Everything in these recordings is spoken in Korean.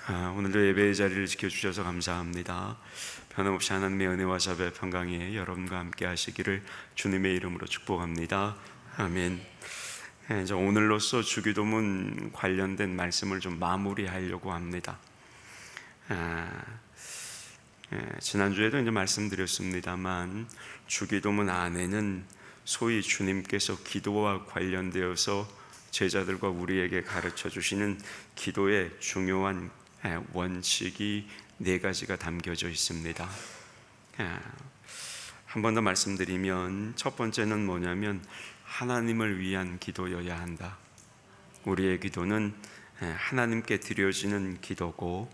오늘도 예배의 자리를 지켜주셔서 감사합니다. 변함없이 하나님의 은혜와 자비와 평강이 여러분과 함께 하시기를 주님의 이름으로 축복합니다. 아멘. 이제 오늘로써 주기도문 관련된 말씀을 좀 마무리하려고 합니다. 지난주에도 이제 말씀드렸습니다만 주기도문 안에는 소위 주님께서 기도와 관련되어서 제자들과 우리에게 가르쳐 주시는 기도의 중요한 원칙이 4가지가 담겨져 있습니다. 한 번 더 말씀드리면 첫 번째는 뭐냐면 하나님을 위한 기도여야 한다. 우리의 기도는 하나님께 드려지는 기도고,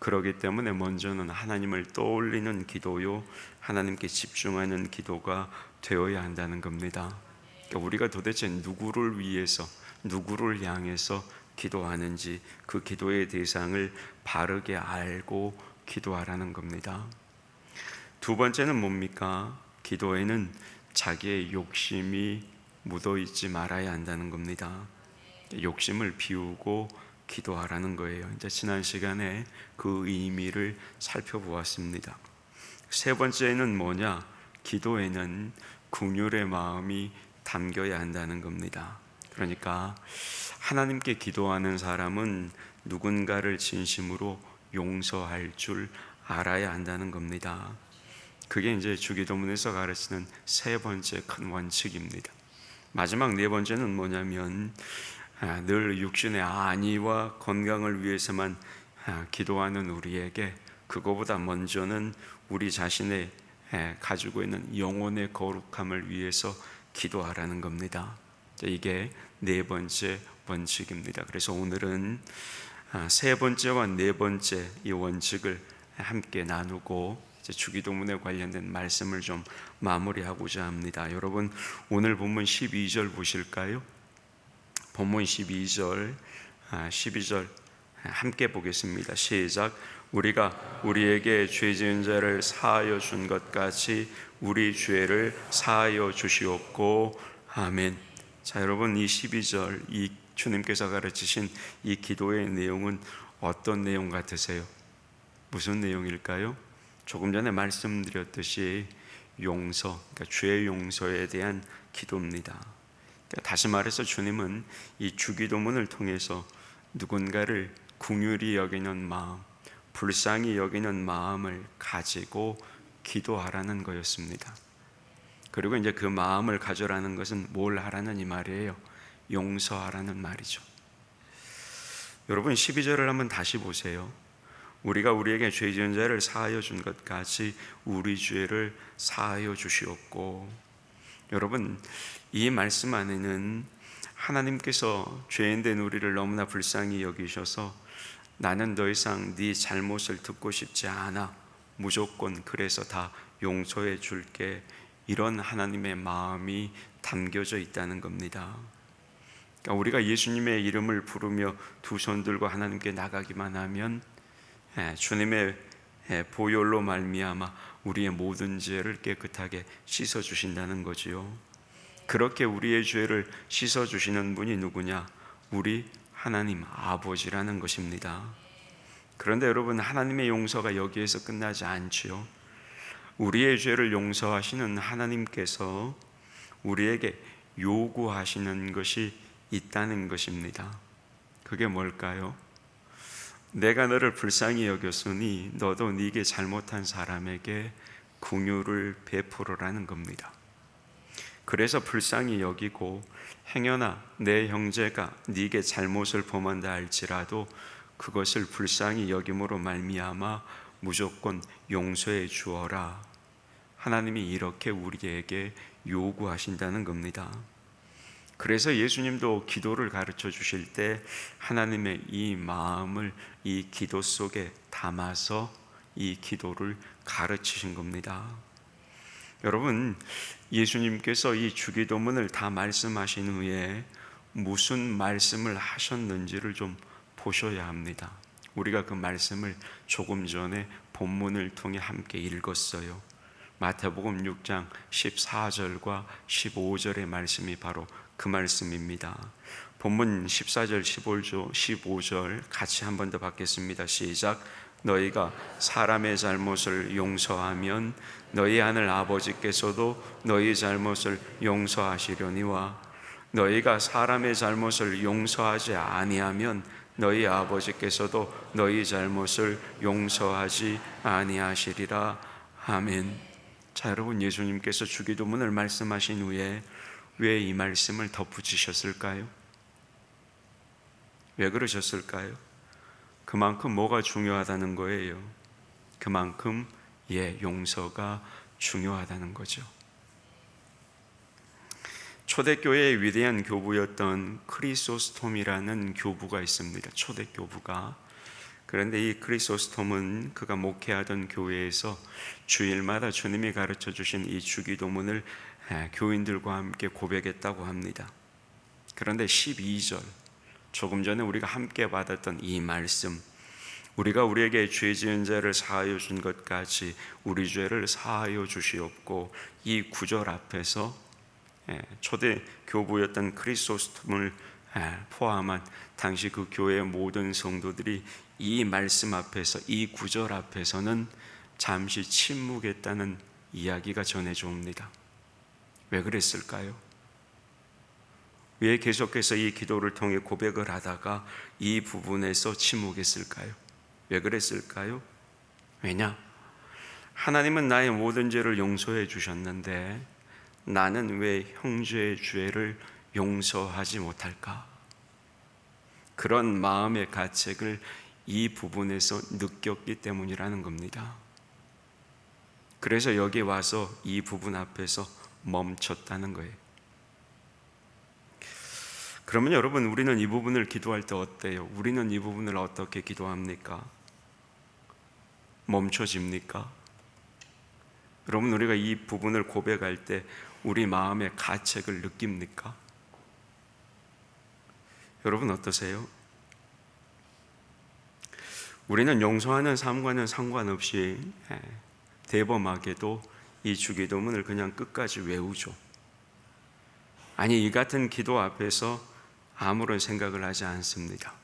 그러기 때문에 먼저는 하나님을 떠올리는 기도요, 하나님께 집중하는 기도가 되어야 한다는 겁니다. 그러니까 우리가 도대체 누구를 위해서, 누구를 향해서 기도하는지 그 기도의 대상을 바르게 알고 기도하라는 겁니다. 두 번째는 뭡니까? 기도에는 자기의 욕심이 묻어있지 말아야 한다는 겁니다. 욕심을 비우고 기도하라는 거예요. 이제 지난 시간에 그 의미를 살펴보았습니다. 세 번째는 뭐냐? 기도에는 긍휼의 마음이 담겨야 한다는 겁니다. 그러니까 하나님께 기도하는 사람은 누군가를 진심으로 용서할 줄 알아야 한다는 겁니다. 그게 이제 주기도문에서 가르치는 세 번째 큰 원칙입니다. 마지막 4번째는 뭐냐면 늘 육신의 안위와 건강을 위해서만 기도하는 우리에게 그거보다 먼저는 우리 자신의 가지고 있는 영혼의 거룩함을 위해서 기도하라는 겁니다. 이게 4번째 원칙입니다. 그래서 오늘은 3번째와 4번째 이 원칙을 함께 나누고 주기도문에 관련된 말씀을 좀 마무리하고자 합니다. 여러분, 오늘 본문 12절 보실까요? 본문 12절 함께 보겠습니다. 시작. 우리가 우리에게 죄 지은 자를 사하여 준 것 같이 우리 죄를 사하여 주시옵고. 아멘. 자, 여러분, 이 12절, 이 주님께서 가르치신 이 기도의 내용은 어떤 내용 같으세요? 무슨 내용일까요? 조금 전에 말씀드렸듯이 용서, 그러니까 죄 용서에 대한 기도입니다. 그러니까 다시 말해서 주님은 이 주기도문을 통해서 누군가를 긍휼히 여기는 마음, 불쌍히 여기는 마음을 가지고 기도하라는 거였습니다. 그리고 이제 그 마음을 가져라는 것은 뭘 하라는 이 말이에요? 용서하라는 말이죠. 여러분, 12절을 한번 다시 보세요. 우리가 우리에게 죄 지은 자를 사하여 준 것 같이 우리 죄를 사하여 주시옵고. 여러분, 이 말씀 안에는 하나님께서 죄인된 우리를 너무나 불쌍히 여기셔서 나는 더 이상 네 잘못을 듣고 싶지 않아, 무조건 그래서 다 용서해 줄게, 이런 하나님의 마음이 담겨져 있다는 겁니다. 그러니까 우리가 예수님의 이름을 부르며 두 손 들고 하나님께 나가기만 하면 주님의 보혈로 말미암아 우리의 모든 죄를 깨끗하게 씻어 주신다는 거지요. 그렇게 우리의 죄를 씻어 주시는 분이 누구냐? 우리 하나님 아버지라는 것입니다. 그런데 여러분, 하나님의 용서가 여기에서 끝나지 않지요. 우리의 죄를 용서하시는 하나님께서 우리에게 요구하시는 것이 있다는 것입니다. 그게 뭘까요? 내가 너를 불쌍히 여겼으니 너도 네게 잘못한 사람에게 긍휼을 베풀으라는 겁니다. 그래서 불쌍히 여기고, 행여나 내 형제가 네게 잘못을 범한다 할지라도 그것을 불쌍히 여김으로 말미암아 무조건 용서해 주어라. 하나님이 이렇게 우리에게 요구하신다는 겁니다. 그래서 예수님도 기도를 가르쳐 주실 때 하나님의 이 마음을 이 기도 속에 담아서 이 기도를 가르치신 겁니다. 여러분, 예수님께서 이 주기도문을 다 말씀하신 후에 무슨 말씀을 하셨는지를 좀 보셔야 합니다. 우리가 그 말씀을 조금 전에 본문을 통해 함께 읽었어요. 마태복음 6장 14절과 15절의 말씀이 바로 그 말씀입니다. 본문 14절 15절 같이 한 번 더 받겠습니다. 시작. 너희가 사람의 잘못을 용서하면 너희 하늘 아버지께서도 너희 잘못을 용서하시려니와 너희가 사람의 잘못을 용서하지 아니하면 너희 아버지께서도 너희 잘못을 용서하지 아니하시리라. 아멘. 자, 여러분, 예수님께서 주기도문을 말씀하신 후에 왜 이 말씀을 덧붙이셨을까요? 왜 그러셨을까요? 그만큼 뭐가 중요하다는 거예요. 그만큼 용서가 중요하다는 거죠. 초대교회의 위대한 교부였던 크리소스톰이라는 교부가 있습니다. 초대교부가. 그런데 이 크리소스톰은 그가 목회하던 교회에서 주일마다 주님이 가르쳐 주신 이 주기도문을 교인들과 함께 고백했다고 합니다. 그런데 12절, 조금 전에 우리가 함께 받았던 이 말씀, 우리가 우리에게 죄 지은 자를 사하여 준 것까지 우리 죄를 사하여 주시옵고, 이 구절 앞에서 초대 교부였던 크리소스톰을 포함한 당시 그 교회의 모든 성도들이 이 말씀 앞에서, 이 구절 앞에서는 잠시 침묵했다는 이야기가 전해져 옵니다. 왜 그랬을까요? 왜 계속해서 이 기도를 통해 고백을 하다가 이 부분에서 침묵했을까요? 왜 그랬을까요? 왜냐? 하나님은 나의 모든 죄를 용서해 주셨는데 나는 왜 형제의 죄를 용서하지 못할까? 그런 마음의 가책을 이 부분에서 느꼈기 때문이라는 겁니다. 그래서 여기 와서 이 부분 앞에서 멈췄다는 거예요. 그러면 여러분, 우리는 이 부분을 기도할 때 어때요? 우리는 이 부분을 어떻게 기도합니까? 멈춰집니까? 여러분, 우리가 이 부분을 고백할 때 우리 마음의 가책을 느낍니까? 여러분 어떠세요? 우리는 용서하는 삶과는 상관없이 대범하게도 이 주기도문을 그냥 끝까지 외우죠. 아니, 이 같은 기도 앞에서 아무런 생각을 하지 않습니다.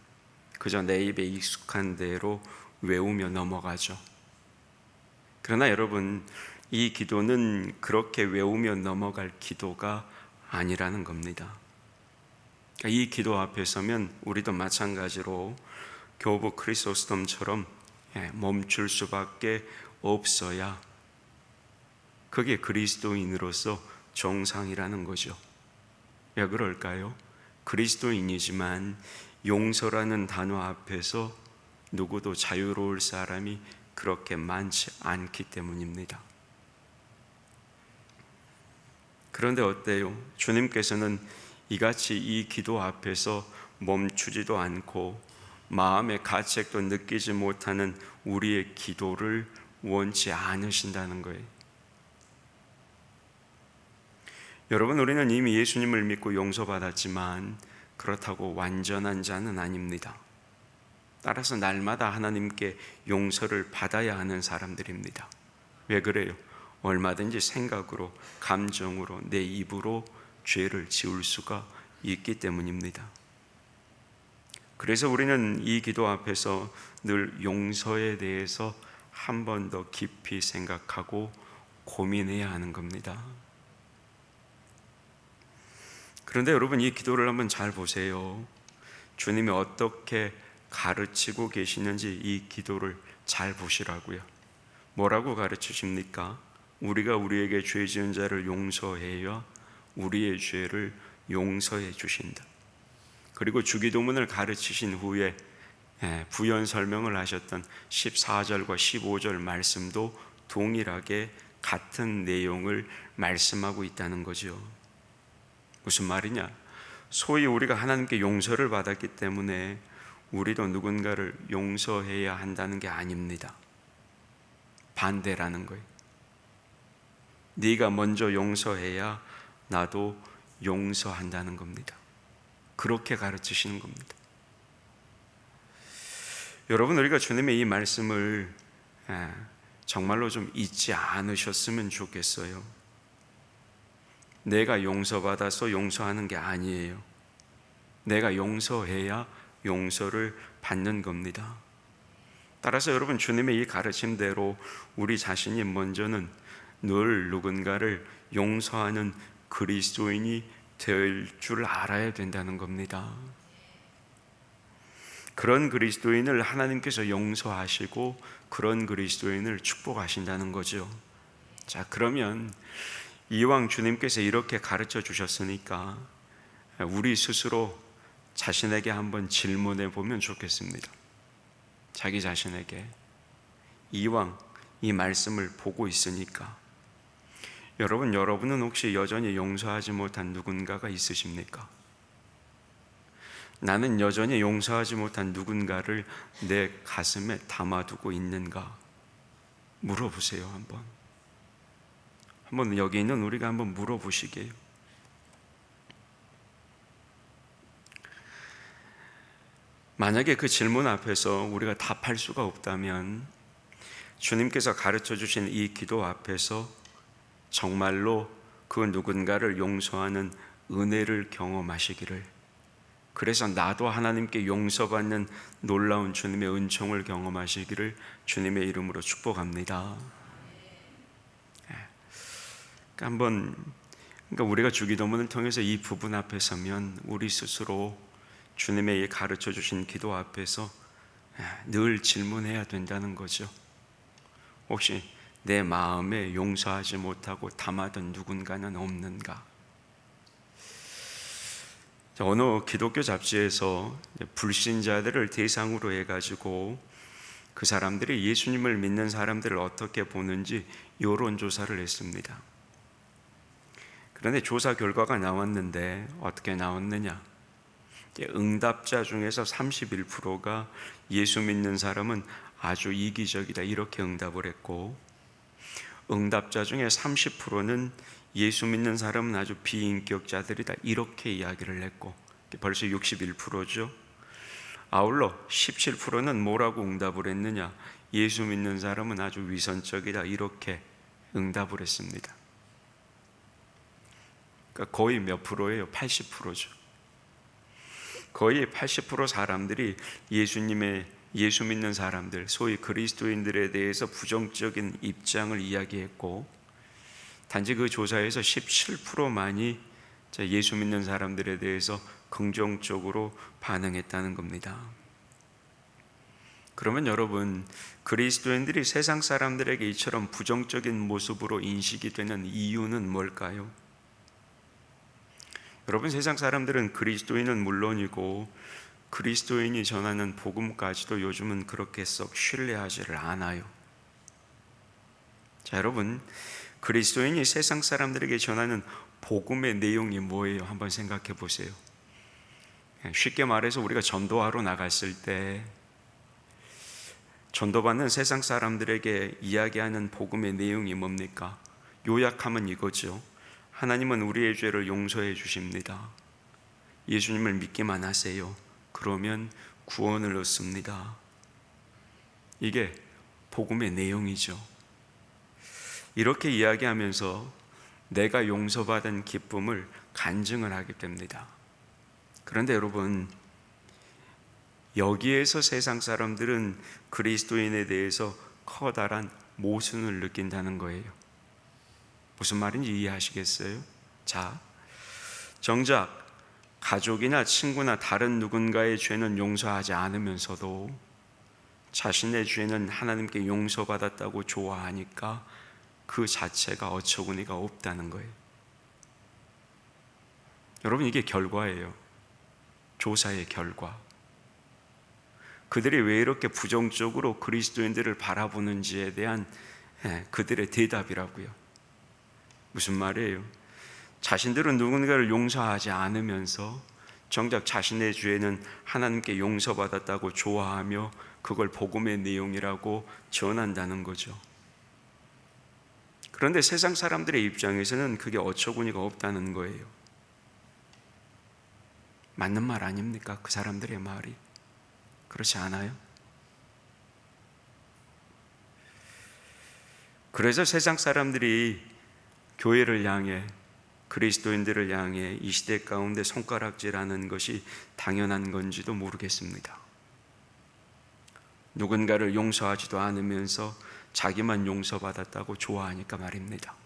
그저 내 입에 익숙한 대로 외우며 넘어가죠. 그러나 여러분, 이 기도는 그렇게 외우며 넘어갈 기도가 아니라는 겁니다. 이 기도 앞에 서면 우리도 마찬가지로 교부 크리소스톰처럼 멈출 수밖에 없어야 그게 그리스도인으로서 정상이라는 거죠. 왜 그럴까요? 그리스도인이지만 용서라는 단어 앞에서 누구도 자유로울 사람이 그렇게 많지 않기 때문입니다. 그런데 어때요? 주님께서는 이같이 이 기도 앞에서 멈추지도 않고 마음의 가책도 느끼지 못하는 우리의 기도를 원치 않으신다는 거예요. 여러분, 우리는 이미 예수님을 믿고 용서받았지만 그렇다고 완전한 자는 아닙니다. 따라서 날마다 하나님께 용서를 받아야 하는 사람들입니다. 왜 그래요? 얼마든지 생각으로, 감정으로, 내 입으로 죄를 지을 수가 있기 때문입니다. 그래서 우리는 이 기도 앞에서 늘 용서에 대해서 한 번 더 깊이 생각하고 고민해야 하는 겁니다. 그런데 여러분, 이 기도를 한번 잘 보세요. 주님이 어떻게 가르치고 계시는지 이 기도를 잘 보시라고요. 뭐라고 가르치십니까? 우리가 우리에게 죄 지은 자를 용서해야 우리의 죄를 용서해 주신다. 그리고 주기도문을 가르치신 후에 부연 설명을 하셨던 14절과 15절 말씀도 동일하게 같은 내용을 말씀하고 있다는 거죠. 무슨 말이냐? 소위 우리가 하나님께 용서를 받았기 때문에 우리도 누군가를 용서해야 한다는 게 아닙니다. 반대라는 거예요. 네가 먼저 용서해야 나도 용서한다는 겁니다. 그렇게 가르치시는 겁니다. 여러분, 우리가 주님의 이 말씀을 정말로 좀 잊지 않으셨으면 좋겠어요. 내가 용서받아서 용서하는 게 아니에요. 내가 용서해야 용서를 받는 겁니다. 따라서 여러분, 주님의 이 가르침대로 우리 자신이 먼저는 늘 누군가를 용서하는 그리스도인이 될 줄 알아야 된다는 겁니다. 그런 그리스도인을 하나님께서 용서하시고 그런 그리스도인을 축복하신다는 거죠. 자, 그러면 이왕 주님께서 이렇게 가르쳐 주셨으니까 우리 스스로 자신에게 한번 질문해 보면 좋겠습니다. 자기 자신에게, 이왕 이 말씀을 보고 있으니까 여러분은 혹시 여전히 용서하지 못한 누군가가 있으십니까? 나는 여전히 용서하지 못한 누군가를 내 가슴에 담아두고 있는가? 물어보세요. 한번 여기 있는 우리가 한번 물어보시게요. 만약에 그 질문 앞에서 우리가 답할 수가 없다면 주님께서 가르쳐 주신 이 기도 앞에서 정말로 그 누군가를 용서하는 은혜를 경험하시기를, 그래서 나도 하나님께 용서받는 놀라운 주님의 은총을 경험하시기를 주님의 이름으로 축복합니다. 그러니까 우리가 주기도문을 통해서 이 부분 앞에 서면 우리 스스로 주님의 가르쳐 주신 기도 앞에서 늘 질문해야 된다는 거죠. 혹시 내 마음에 용서하지 못하고 담아둔 누군가는 없는가? 어느 기독교 잡지에서 불신자들을 대상으로 해가지고 그 사람들이 예수님을 믿는 사람들을 어떻게 보는지 여론조사를 했습니다. 그런데 조사 결과가 나왔는데 어떻게 나왔느냐? 응답자 중에서 31%가 예수 믿는 사람은 아주 이기적이다 이렇게 응답을 했고, 응답자 중에 30%는 예수 믿는 사람은 아주 비인격자들이다 이렇게 이야기를 했고, 벌써 61%죠. 아울러 17%는 뭐라고 응답을 했느냐? 예수 믿는 사람은 아주 위선적이다 이렇게 응답을 했습니다. 그러니까 거의 몇 프로예요? 80%죠. 거의 80% 사람들이 예수 믿는 사람들, 소위 그리스도인들에 대해서 부정적인 입장을 이야기했고, 단지 그 조사에서 17%만이 예수 믿는 사람들에 대해서 긍정적으로 반응했다는 겁니다. 그러면 여러분, 그리스도인들이 세상 사람들에게 이처럼 부정적인 모습으로 인식이 되는 이유는 뭘까요? 여러분, 세상 사람들은 그리스도인은 물론이고 그리스도인이 전하는 복음까지도 요즘은 그렇게 썩 신뢰하지를 않아요. 자, 여러분, 그리스도인이 세상 사람들에게 전하는 복음의 내용이 뭐예요? 한번 생각해 보세요. 쉽게 말해서 우리가 전도하러 나갔을 때 전도받는 세상 사람들에게 이야기하는 복음의 내용이 뭡니까? 요약하면 이거죠. 하나님은 우리의 죄를 용서해 주십니다. 예수님을 믿기만 하세요. 그러면 구원을 얻습니다. 이게 복음의 내용이죠. 이렇게 이야기하면서 내가 용서받은 기쁨을 간증을 하게 됩니다. 그런데 여러분, 여기에서 세상 사람들은 그리스도인에 대해서 커다란 모순을 느낀다는 거예요. 무슨 말인지 이해하시겠어요? 자, 정작 가족이나 친구나 다른 누군가의 죄는 용서하지 않으면서도 자신의 죄는 하나님께 용서받았다고 좋아하니까 그 자체가 어처구니가 없다는 거예요. 여러분, 이게 결과예요. 조사의 결과. 그들이 왜 이렇게 부정적으로 그리스도인들을 바라보는지에 대한 그들의 대답이라고요. 무슨 말이에요? 자신들은 누군가를 용서하지 않으면서 정작 자신의 죄는 하나님께 용서받았다고 좋아하며 그걸 복음의 내용이라고 전한다는 거죠. 그런데 세상 사람들의 입장에서는 그게 어처구니가 없다는 거예요. 맞는 말 아닙니까? 그 사람들의 말이. 그렇지 않아요? 그래서 세상 사람들이 교회를 향해 그리스도인들을 향해 이 시대 가운데 손가락질하는 것이 당연한 건지도 모르겠습니다. 누군가를 용서하지도 않으면서 자기만 용서받았다고 좋아하니까 말입니다.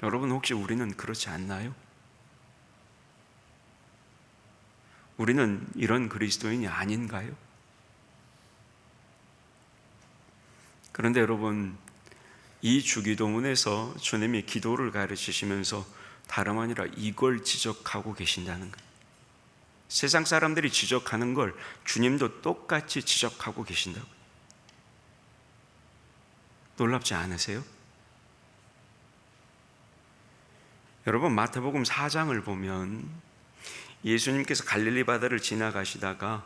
여러분, 혹시 우리는 그렇지 않나요? 우리는 이런 그리스도인이 아닌가요? 그런데 여러분, 이 주기도문에서 주님이 기도를 가르치시면서 다름 아니라 이걸 지적하고 계신다는 거예요. 세상 사람들이 지적하는 걸 주님도 똑같이 지적하고 계신다고요. 놀랍지 않으세요? 여러분, 마태복음 4장을 보면 예수님께서 갈릴리 바다를 지나가시다가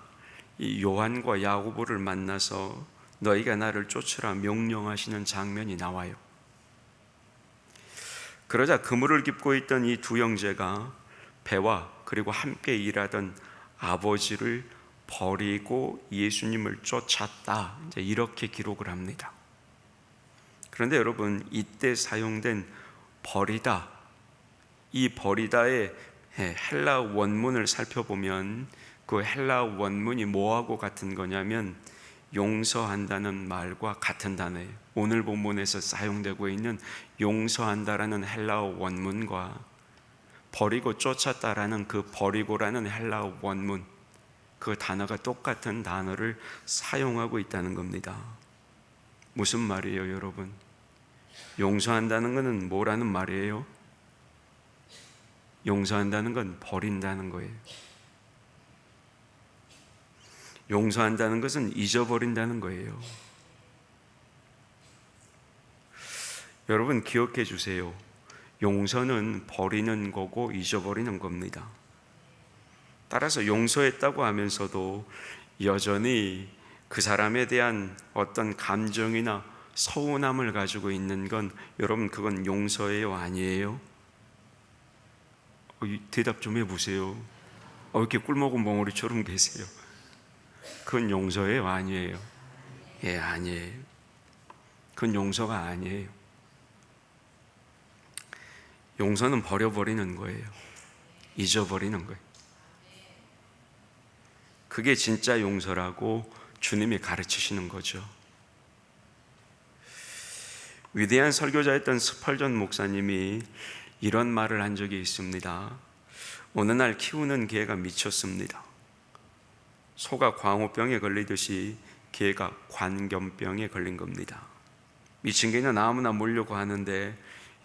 이 요한과 야고보를 만나서 너희가 나를 쫓으라 명령하시는 장면이 나와요. 그러자 그물을 깁고 있던 이 두 형제가 배와 그리고 함께 일하던 아버지를 버리고 예수님을 쫓았다, 이제 이렇게 기록을 합니다. 그런데 여러분, 이때 사용된 버리다, 이 버리다의 헬라 원문을 살펴보면 그 헬라 원문이 뭐하고 같은 거냐면 용서한다는 말과 같은 단어예요. 오늘 본문에서 사용되고 있는 용서한다라는 헬라 원문과 버리고 쫓았다라는 그 버리고라는 헬라 원문, 그 단어가 똑같은 단어를 사용하고 있다는 겁니다. 무슨 말이에요, 여러분? 용서한다는 것은 뭐라는 말이에요? 용서한다는 건 버린다는 거예요. 용서한다는 것은 잊어버린다는 거예요. 여러분, 기억해 주세요. 용서는 버리는 거고 잊어버리는 겁니다. 따라서 용서했다고 하면서도 여전히 그 사람에 대한 어떤 감정이나 서운함을 가지고 있는 건, 여러분, 그건 용서예요, 아니에요? 대답 좀 해보세요. 이렇게 꿀먹은 벙어리처럼 계세요. 그건 용서예요, 아니에요? 예, 아니에요. 그건 용서가 아니에요. 용서는 버려버리는 거예요. 잊어버리는 거예요. 그게 진짜 용서라고 주님이 가르치시는 거죠. 위대한 설교자였던 스펄전 목사님이 이런 말을 한 적이 있습니다. 어느 날 키우는 개가 미쳤습니다. 소가 광우병에 걸리듯이 개가 관견병에 걸린 겁니다. 미친 개는 아무나 물려고 하는데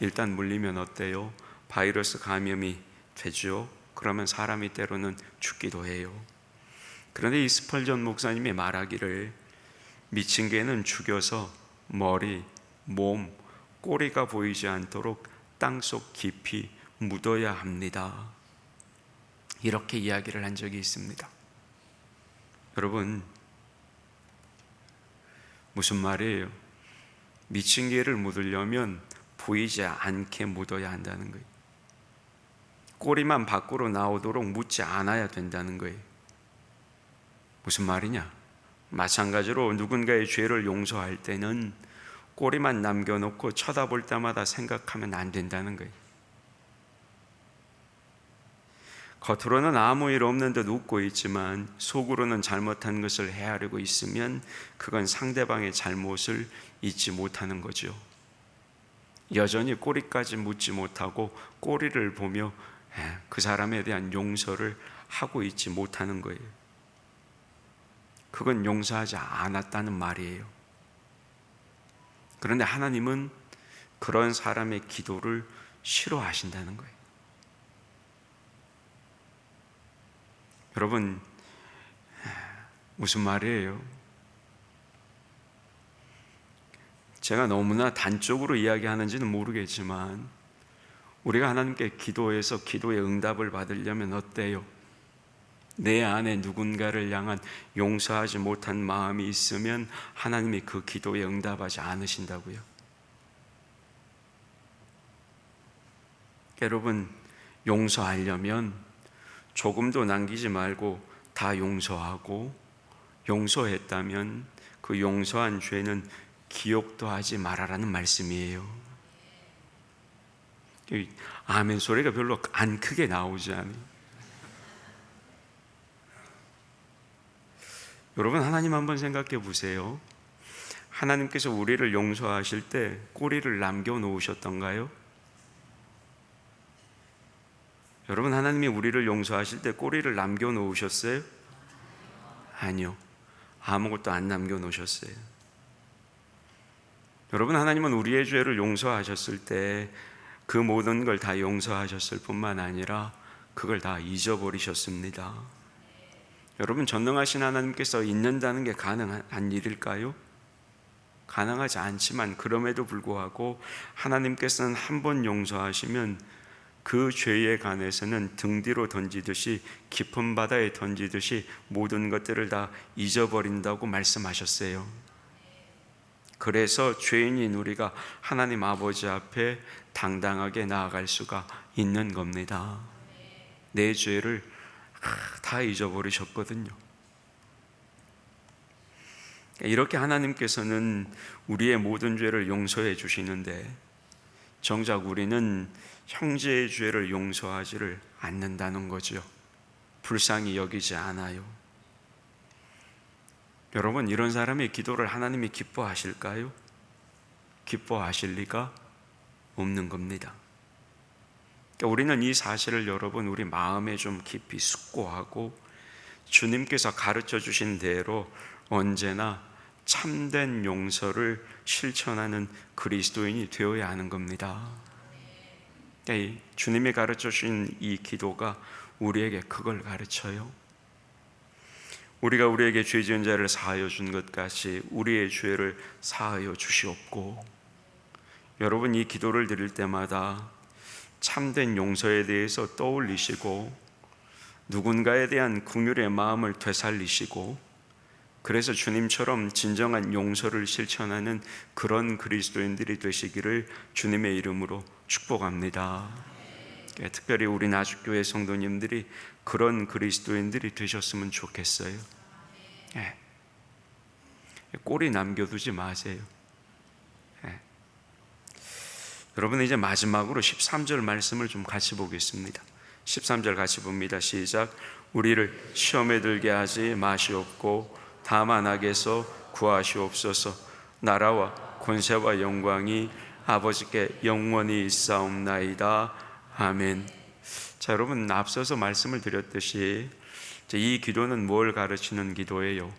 일단 물리면 어때요? 바이러스 감염이 되죠. 그러면 사람이 때로는 죽기도 해요. 그런데 이 스펄전 목사님이 말하기를 미친 개는 죽여서 머리, 몸, 꼬리가 보이지 않도록 땅속 깊이 묻어야 합니다. 이렇게 이야기를 한 적이 있습니다. 여러분, 무슨 말이에요? 미친 개를 묻으려면 보이지 않게 묻어야 한다는 거예요. 꼬리만 밖으로 나오도록 묻지 않아야 된다는 거예요. 무슨 말이냐? 마찬가지로 누군가의 죄를 용서할 때는 꼬리만 남겨놓고 쳐다볼 때마다 생각하면 안 된다는 거예요. 겉으로는 아무 일 없는 듯 웃고 있지만 속으로는 잘못한 것을 헤아리고 있으면 그건 상대방의 잘못을 잊지 못하는 거죠. 여전히 꼬리까지 묻지 못하고 꼬리를 보며 그 사람에 대한 용서를 하고 있지 못하는 거예요. 그건 용서하지 않았다는 말이에요. 그런데 하나님은 그런 사람의 기도를 싫어하신다는 거예요. 여러분, 무슨 말이에요? 제가 너무나 단적으로 이야기하는지는 모르겠지만 우리가 하나님께 기도해서 기도의 응답을 받으려면 어때요? 내 안에 누군가를 향한 용서하지 못한 마음이 있으면 하나님이 그 기도에 응답하지 않으신다고요. 여러분, 용서하려면 조금도 남기지 말고 다 용서하고, 용서했다면 그 용서한 죄는 기억도 하지 말아라는 말씀이에요. 아멘 소리가 별로 안 크게 나오지 않아요. 여러분, 하나님 한번 생각해 보세요. 하나님께서 우리를 용서하실 때 꼬리를 남겨놓으셨던가요? 여러분, 하나님이 우리를 용서하실 때 꼬리를 남겨놓으셨어요? 아니요, 아무것도 안 남겨놓으셨어요. 여러분, 하나님은 우리의 죄를 용서하셨을 때 그 모든 걸 다 용서하셨을 뿐만 아니라 그걸 다 잊어버리셨습니다. 여러분, 전능하신 하나님께서 잊는다는 게 가능한 일일까요? 가능하지 않지만 그럼에도 불구하고 하나님께서는 한 번 용서하시면 그 죄에 관해서는 등 뒤로 던지듯이 깊은 바다에 던지듯이 모든 것들을 다 잊어버린다고 말씀하셨어요. 그래서 죄인인 우리가 하나님 아버지 앞에 당당하게 나아갈 수가 있는 겁니다. 내 죄를 다 잊어버리셨거든요. 이렇게 하나님께서는 우리의 모든 죄를 용서해 주시는데 정작 우리는 형제의 죄를 용서하지를 않는다는 거죠. 불쌍히 여기지 않아요. 여러분, 이런 사람의 기도를 하나님이 기뻐하실까요? 기뻐하실 리가 없는 겁니다. 그러니까 우리는 이 사실을 여러분 우리 마음에 좀 깊이 숙고하고 주님께서 가르쳐 주신 대로 언제나 참된 용서를 실천하는 그리스도인이 되어야 하는 겁니다. 그러니까 주님이 가르쳐 주신 이 기도가 우리에게 그걸 가르쳐요. 우리가 우리에게 죄 지은 자를 사하여 준 것 같이 우리의 죄를 사하여 주시옵고, 여러분 이 기도를 드릴 때마다 참된 용서에 대해서 떠올리시고 누군가에 대한 긍휼의 마음을 되살리시고, 그래서 주님처럼 진정한 용서를 실천하는 그런 그리스도인들이 되시기를 주님의 이름으로 축복합니다. 특별히 우리 나주교회 성도님들이 그런 그리스도인들이 되셨으면 좋겠어요. 꼬리 남겨두지 마세요. 여러분, 이제 마지막으로 13절 말씀을 좀 같이 보겠습니다. 13절 같이 봅니다. 시작. 우리를 시험에 들게 하지 마시옵고 다만 악에서 구하시옵소서. 나라와 권세와 영광이 아버지께 영원히 있사옵나이다. 아멘. 자, 여러분, 앞서서 말씀을 드렸듯이 이 기도는 뭘 가르치는 기도예요?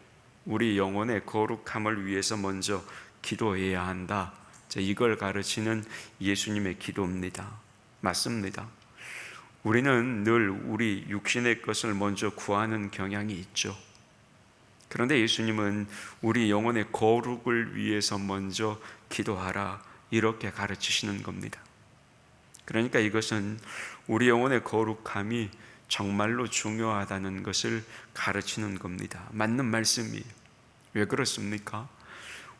우리 영혼의 거룩함을 위해서 먼저 기도해야 한다. 자, 이걸 가르치는 예수님의 기도입니다. 맞습니다. 우리는 늘 우리 육신의 것을 먼저 구하는 경향이 있죠. 그런데 예수님은 우리 영혼의 거룩을 위해서 먼저 기도하라, 이렇게 가르치시는 겁니다. 그러니까 이것은 우리 영혼의 거룩함이 정말로 중요하다는 것을 가르치는 겁니다. 맞는 말씀이에요. 왜 그렇습니까?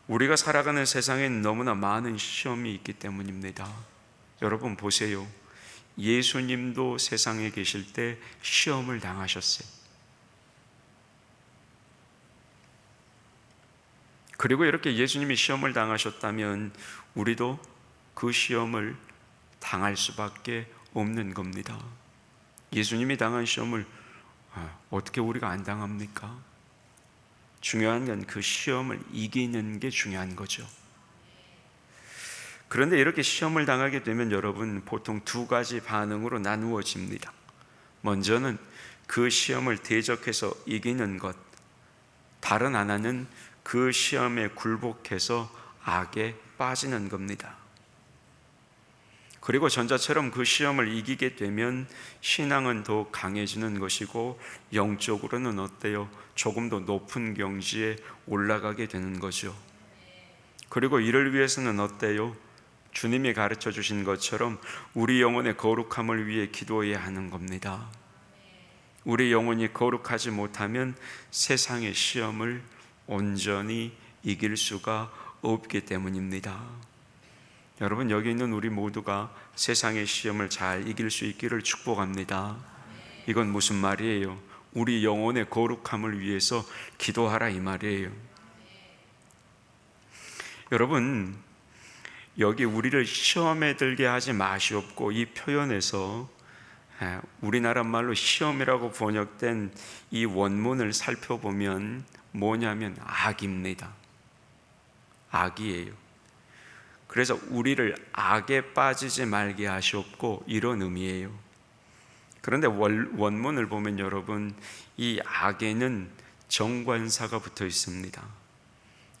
우리가 살아가는 세상엔 너무나 많은 시험이 있기 때문입니다. 여러분 보세요. 예수님도 세상에 계실 때 시험을 당하셨어요. 그리고 이렇게 예수님이 시험을 당하셨다면 우리도 그 시험을 당할 수밖에 없는 겁니다. 예수님이 당한 시험을 어떻게 우리가 안 당합니까? 중요한 건 그 시험을 이기는 게 중요한 거죠. 그런데 이렇게 시험을 당하게 되면 여러분 보통 두 가지 반응으로 나누어집니다. 먼저는 그 시험을 대적해서 이기는 것, 다른 하나는 그 시험에 굴복해서 악에 빠지는 겁니다. 그리고 전자처럼 그 시험을 이기게 되면 신앙은 더욱 강해지는 것이고 영적으로는 어때요? 조금 더 높은 경지에 올라가게 되는 거죠. 그리고 이를 위해서는 어때요? 주님이 가르쳐 주신 것처럼 우리 영혼의 거룩함을 위해 기도해야 하는 겁니다. 우리 영혼이 거룩하지 못하면 세상의 시험을 온전히 이길 수가 없기 때문입니다. 여러분, 여기 있는 우리 모두가 세상의 시험을 잘 이길 수 있기를 축복합니다. 이건 무슨 말이에요? 우리 영혼의 거룩함을 위해서 기도하라 이 말이에요. 여러분, 여기 우리를 시험에 들게 하지 마시옵고, 이 표현에서 우리나라 말로 시험이라고 번역된 이 원문을 살펴보면 뭐냐면 악입니다. 악이에요. 그래서 우리를 악에 빠지지 말게 하시옵고, 이런 의미예요. 그런데 원문을 보면 여러분, 이 악에는 정관사가 붙어 있습니다.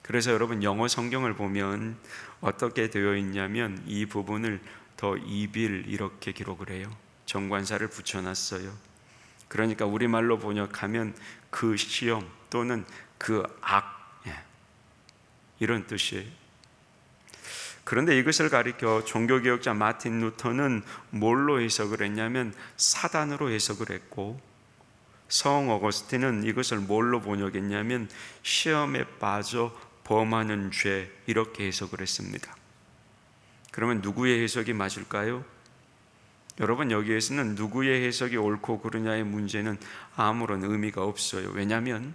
그래서 여러분, 영어 성경을 보면 어떻게 되어 있냐면 이 부분을 더 evil 이렇게 기록을 해요. 정관사를 붙여놨어요. 그러니까 우리말로 번역하면 그 시험 또는 그 악, 이런 뜻이에요. 그런데 이것을 가리켜 종교개혁자 마틴 루터는 뭘로 해석을 했냐면 사단으로 해석을 했고, 성 어거스틴은 이것을 뭘로 번역했냐면 시험에 빠져 범하는 죄, 이렇게 해석을 했습니다. 그러면 누구의 해석이 맞을까요? 여러분, 여기에서는 누구의 해석이 옳고 그르냐의 문제는 아무런 의미가 없어요. 왜냐하면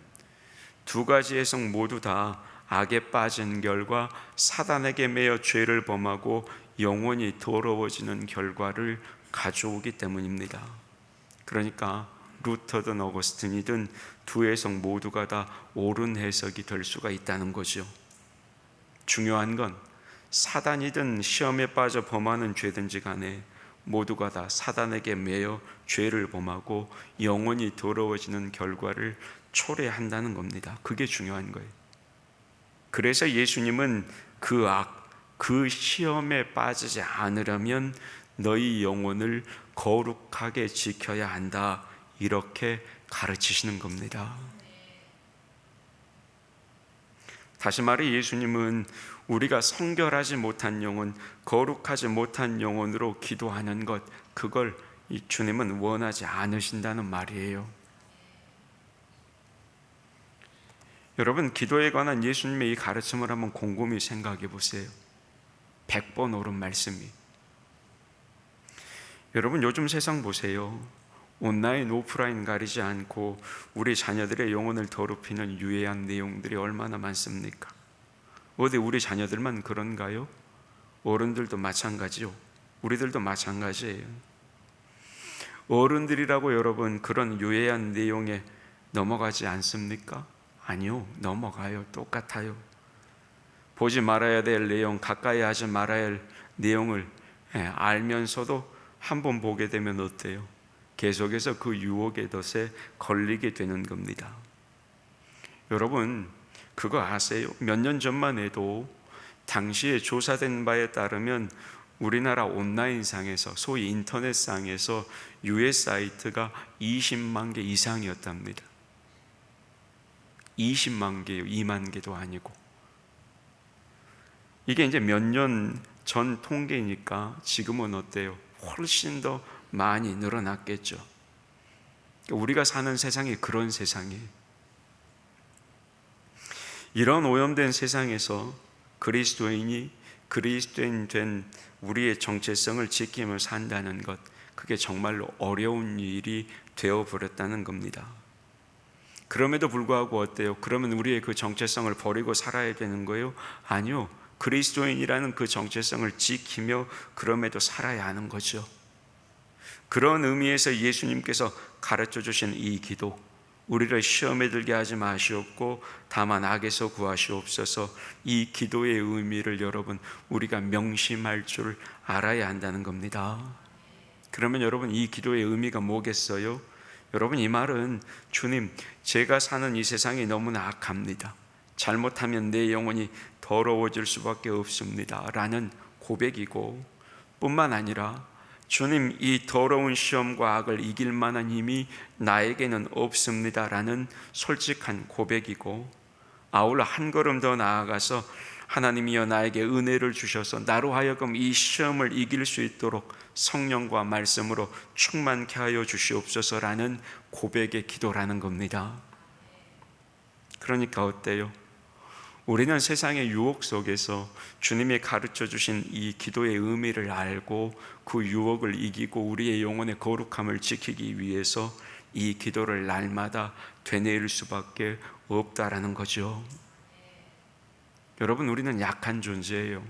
두 가지 해석 모두 다 악에 빠진 결과 사단에게 매여 죄를 범하고 영원히 더러워지는 결과를 가져오기 때문입니다. 그러니까 루터든 어거스틴이든 두 해석 모두가 다 옳은 해석이 될 수가 있다는 거죠. 중요한 건 사단이든 시험에 빠져 범하는 죄든지 간에 모두가 다 사단에게 매여 죄를 범하고 영원히 더러워지는 결과를 초래한다는 겁니다. 그게 중요한 거예요. 그래서 예수님은 그 악, 그 시험에 빠지지 않으려면 너희 영혼을 거룩하게 지켜야 한다, 이렇게 가르치시는 겁니다. 다시 말해 예수님은 우리가 성결하지 못한 영혼, 거룩하지 못한 영혼으로 기도하는 것, 그걸 이 주님은 원하지 않으신다는 말이에요. 여러분, 기도에 관한 예수님의 이 가르침을 한번 곰곰이 생각해 보세요. 100번 옳은 말씀이. 여러분, 요즘 세상 보세요. 온라인, 오프라인 가리지 않고 우리 자녀들의 영혼을 더럽히는 유해한 내용들이 얼마나 많습니까? 어디 우리 자녀들만 그런가요? 어른들도 마찬가지요. 우리들도 마찬가지예요. 어른들이라고 여러분 그런 유해한 내용에 넘어가지 않습니까? 아니요, 넘어가요. 똑같아요. 보지 말아야 될 내용, 가까이 하지 말아야 할 내용을 알면서도 한번 보게 되면 어때요? 계속해서 그 유혹의 덫에 걸리게 되는 겁니다. 여러분, 그거 아세요? 몇 년 전만 해도 당시에 조사된 바에 따르면 우리나라 온라인상에서, 소위 인터넷상에서 유해 사이트가 20만 개 이상이었답니다. 20만 개요. 2만 개도 아니고. 이게 이제 몇 년 전 통계니까 지금은 어때요? 훨씬 더 많이 늘어났겠죠. 우리가 사는 세상이 그런 세상이에요. 이런 오염된 세상에서 그리스도인이 그리스도인 된 우리의 정체성을 지키며 산다는 것, 그게 정말로 어려운 일이 되어버렸다는 겁니다. 그럼에도 불구하고 어때요? 그러면 우리의 그 정체성을 버리고 살아야 되는 거예요? 아니요. 그리스도인이라는 그 정체성을 지키며 그럼에도 살아야 하는 거죠. 그런 의미에서 예수님께서 가르쳐 주신 이 기도, 우리를 시험에 들게 하지 마시옵고 다만 악에서 구하시옵소서, 이 기도의 의미를 여러분 우리가 명심할 줄 알아야 한다는 겁니다. 그러면 여러분 이 기도의 의미가 뭐겠어요? 여러분, 이 말은 주님, 제가 사는 이 세상이 너무나 악합니다. 잘못하면 내 영혼이 더러워질 수밖에 없습니다 라는 고백이고, 뿐만 아니라 주님, 이 더러운 시험과 악을 이길 만한 힘이 나에게는 없습니다 라는 솔직한 고백이고, 아울러 한 걸음 더 나아가서 하나님이여 나에게 은혜를 주셔서 나로 하여금 이 시험을 이길 수 있도록 성령과 말씀으로 충만케 하여 주시옵소서라는 고백의 기도라는 겁니다. 그러니까 어때요? 우리는 세상의 유혹 속에서 주님이 가르쳐 주신 이 기도의 의미를 알고 그 유혹을 이기고 우리의 영혼의 거룩함을 지키기 위해서 이 기도를 날마다 되뇌일 수밖에 없다라는 거죠. 여러분, 우리는 약한 존재예요.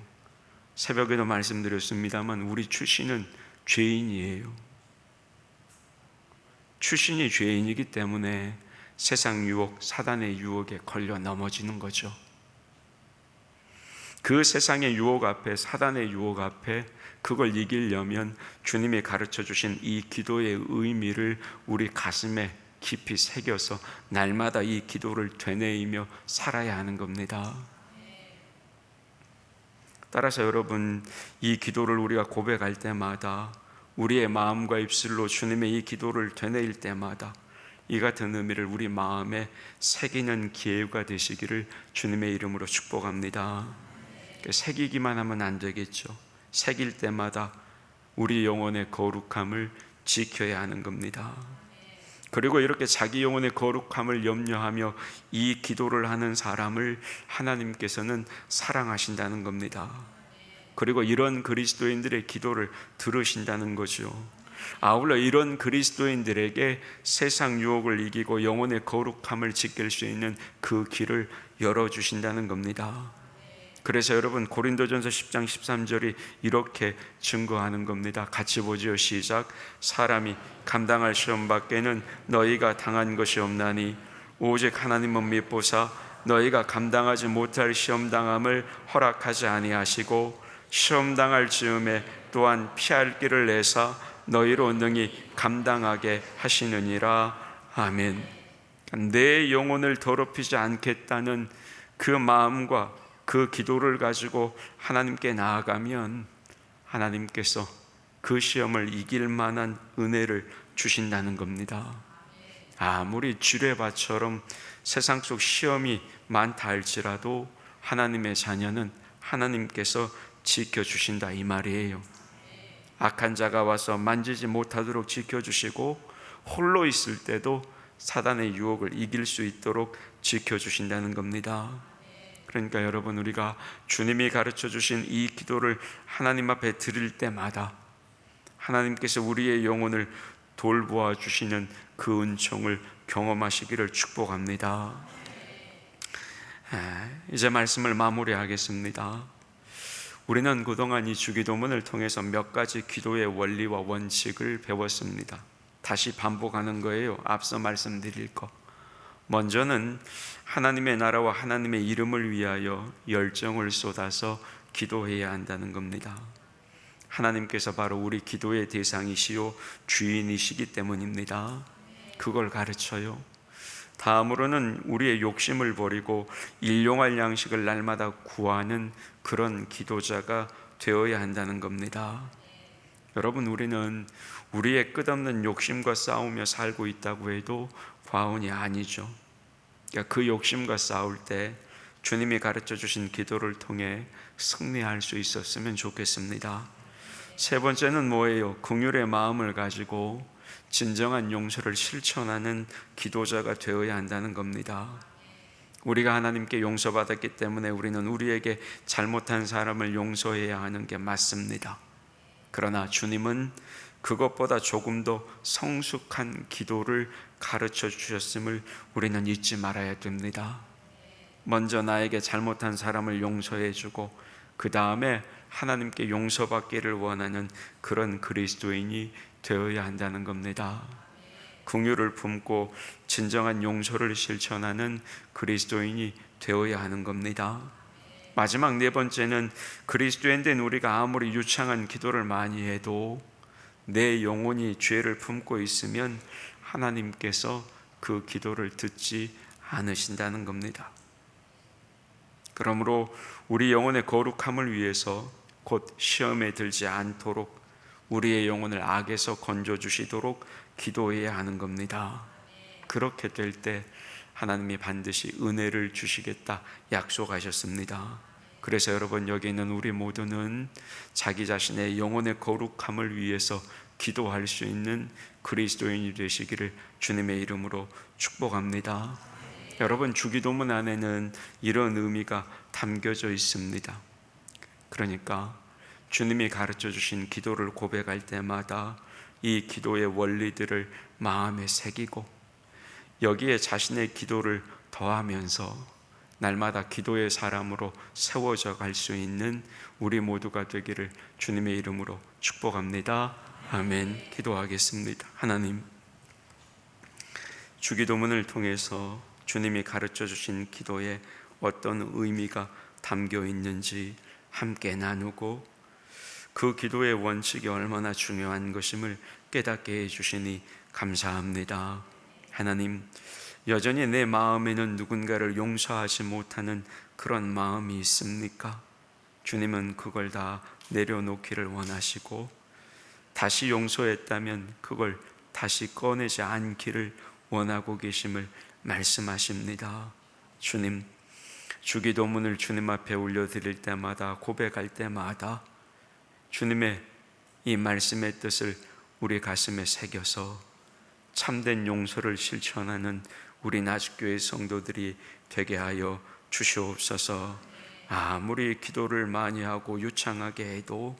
새벽에도 말씀드렸습니다만 우리 출신은 죄인이에요. 출신이 죄인이기 때문에 세상 유혹, 사단의 유혹에 걸려 넘어지는 거죠. 그 세상의 유혹 앞에, 사단의 유혹 앞에 그걸 이기려면 주님이 가르쳐 주신 이 기도의 의미를 우리 가슴에 깊이 새겨서 날마다 이 기도를 되뇌이며 살아야 하는 겁니다. 따라서 여러분, 이 기도를 우리가 고백할 때마다, 우리의 마음과 입술로 주님의 이 기도를 되뇌일 때마다 이 같은 의미를 우리 마음에 새기는 기회가 되시기를 주님의 이름으로 축복합니다. 새기기만 하면 안 되겠죠. 새길 때마다 우리 영혼의 거룩함을 지켜야 하는 겁니다. 그리고 이렇게 자기 영혼의 거룩함을 염려하며 이 기도를 하는 사람을 하나님께서는 사랑하신다는 겁니다. 그리고 이런 그리스도인들의 기도를 들으신다는 거죠. 아울러 이런 그리스도인들에게 세상 유혹을 이기고 영혼의 거룩함을 지킬 수 있는 그 길을 열어주신다는 겁니다. 그래서 여러분, 고린도전서 10장 13절이 이렇게 증거하는 겁니다. 같이 보지요. 시작. 사람이 감당할 시험 밖에는 너희가 당한 것이 없나니 오직 하나님은 미보사 너희가 감당하지 못할 시험 당함을 허락하지 아니하시고 시험 당할 즈음에 또한 피할 길을 내사 너희로 능히 감당하게 하시느니라. 아멘. 내 영혼을 더럽히지 않겠다는 그 마음과 그 기도를 가지고 하나님께 나아가면 하나님께서 그 시험을 이길 만한 은혜를 주신다는 겁니다. 아무리 지뢰밭처럼 세상 속 시험이 많다 할지라도 하나님의 자녀는 하나님께서 지켜주신다 이 말이에요. 악한 자가 와서 만지지 못하도록 지켜주시고 홀로 있을 때도 사단의 유혹을 이길 수 있도록 지켜주신다는 겁니다. 그러니까 여러분, 우리가 주님이 가르쳐 주신 이 기도를 하나님 앞에 드릴 때마다 하나님께서 우리의 영혼을 돌보아 주시는 그 은총을 경험하시기를 축복합니다. 이제 말씀을 마무리하겠습니다. 우리는 그동안 이 주기도문을 통해서 몇 가지 기도의 원리와 원칙을 배웠습니다. 다시 반복하는 거예요. 앞서 말씀드릴 거. 먼저는 하나님의 나라와 하나님의 이름을 위하여 열정을 쏟아서 기도해야 한다는 겁니다. 하나님께서 바로 우리 기도의 대상이시요 주인이시기 때문입니다. 그걸 가르쳐요. 다음으로는 우리의 욕심을 버리고 일용할 양식을 날마다 구하는 그런 기도자가 되어야 한다는 겁니다. 여러분, 우리는 우리의 끝없는 욕심과 싸우며 살고 있다고 해도 과언이 아니죠. 그 욕심과 싸울 때 주님이 가르쳐 주신 기도를 통해 승리할 수 있었으면 좋겠습니다. 세 번째는 뭐예요? 긍휼의 마음을 가지고 진정한 용서를 실천하는 기도자가 되어야 한다는 겁니다. 우리가 하나님께 용서받았기 때문에 우리는 우리에게 잘못한 사람을 용서해야 하는 게 맞습니다. 그러나 주님은 그것보다 조금 더 성숙한 기도를 가르쳐 주셨음을 우리는 잊지 말아야 됩니다. 먼저 나에게 잘못한 사람을 용서해 주고 그 다음에 하나님께 용서받기를 원하는 그런 그리스도인이 되어야 한다는 겁니다. 긍휼을 품고 진정한 용서를 실천하는 그리스도인이 되어야 하는 겁니다. 마지막 네 번째는 그리스도인 된 우리가 아무리 유창한 기도를 많이 해도 내 영혼이 죄를 품고 있으면 하나님께서 그 기도를 듣지 않으신다는 겁니다. 그러므로 우리 영혼의 거룩함을 위해서 곧 시험에 들지 않도록 우리의 영혼을 악에서 건져주시도록 기도해야 하는 겁니다. 그렇게 될 때 하나님이 반드시 은혜를 주시겠다 약속하셨습니다. 그래서 여러분, 여기 있는 우리 모두는 자기 자신의 영혼의 거룩함을 위해서 기도할 수 있는 그리스도인이 되시기를 주님의 이름으로 축복합니다. 여러분, 주기도문 안에는 이런 의미가 담겨져 있습니다. 그러니까 주님이 가르쳐 주신 기도를 고백할 때마다 이 기도의 원리들을 마음에 새기고 여기에 자신의 기도를 더하면서 날마다 기도의 사람으로 세워져 갈 수 있는 우리 모두가 되기를 주님의 이름으로 축복합니다. 아멘. 기도하겠습니다. 하나님, 주기도문을 통해서 주님이 가르쳐 주신 기도에 어떤 의미가 담겨 있는지 함께 나누고 그 기도의 원칙이 얼마나 중요한 것임을 깨닫게 해주시니 감사합니다. 하나님, 여전히 내 마음에는 누군가를 용서하지 못하는 그런 마음이 있습니까? 주님은 그걸 다 내려놓기를 원하시고 다시 용서했다면 그걸 다시 꺼내지 않기를 원하고 계심을 말씀하십니다. 주님, 주기도문을 주님 앞에 올려드릴 때마다, 고백할 때마다 주님의 이 말씀의 뜻을 우리 가슴에 새겨서 참된 용서를 실천하는 우리 나주교회 성도들이 되게 하여 주시옵소서. 아무리 기도를 많이 하고 유창하게 해도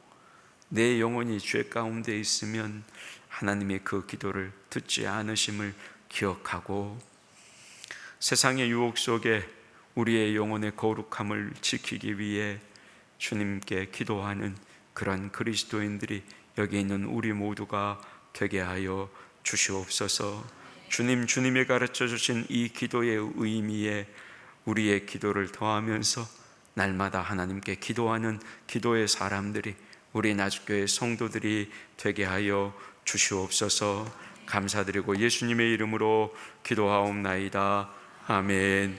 내 영혼이 죄 가운데 있으면 하나님이 그 기도를 듣지 않으심을 기억하고 세상의 유혹 속에 우리의 영혼의 거룩함을 지키기 위해 주님께 기도하는 그런 그리스도인들이 여기 있는 우리 모두가 되게 하여 주시옵소서. 주님이 가르쳐 주신 이 기도의 의미에 우리의 기도를 더하면서 날마다 하나님께 기도하는 기도의 사람들이, 우리 나주교회 성도들이 되게 하여 주시옵소서. 감사드리고 예수님의 이름으로 기도하옵나이다. 아멘.